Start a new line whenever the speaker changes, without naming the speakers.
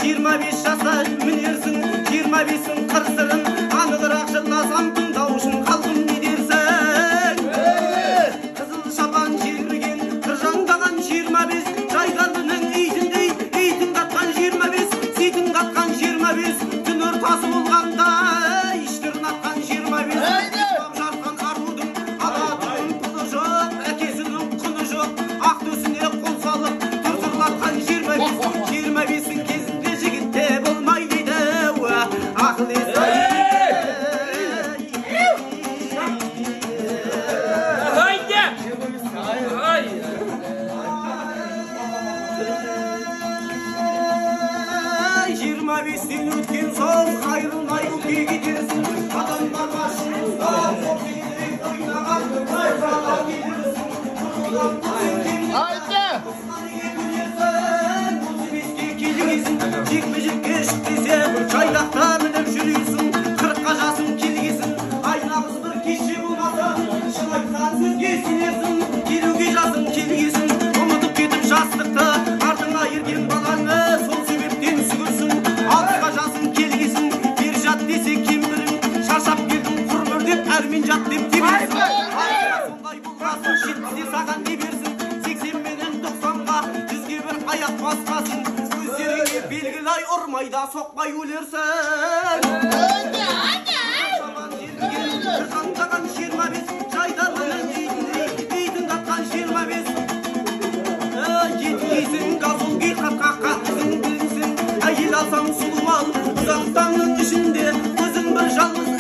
25 жаста мінерсің, 25-ің қырсырын, анығырақ жырласам тыңдаушың қалдым не дерсің? Қызыл шапан желбірген, қыржаңдаған 25, жайдарлының итіндей, итін қатқан 25, ситін қатқан 25, түн ортасы болғанда іштерін атқан 25, жарқан арудың алатының пұлы жоқ, әкесінің құны жоқ, ақ төсіне қол салып тұр-тұрлатқан 25-ің кезінде жігітте болмай дейді ақыл естай. Бестен өткен соң қайрылмай өте кетерсің, адамдарға шыңызда қоқсетіп ойнаған қайрала келерсің, тұрғылап көзіңден келгесің, жекпе-жекке шық десе жайдақта мініп жүресің, 40-қа жасың келгесің, айнағыз бір кеше болмаса шын айтқан сөзге сенерсің, 50-ге жасың келгесің, ұмытып кетіп жастықты артыңа ерген балаңы сол себептен сүгірсің, 60-ға жасың келгесің, бер жат десе кемпірің, шаршап келдің құрғыр деп әрмен жат деп теберсің, сондай болғасын 70-де саған не берсін, 80 менен 90-ға 100-ге бір аяқ басқасын, көздеріңе белгілай ұрмайда соқпай өлерсің. Қырқандаған 25, жайдарлының итін қатқан 25, жеткейсің газулги қатқа қатқызың білінсің, әйел алсаң сұлу ал, ұзақтаңның ішінде өзің бір жалғыз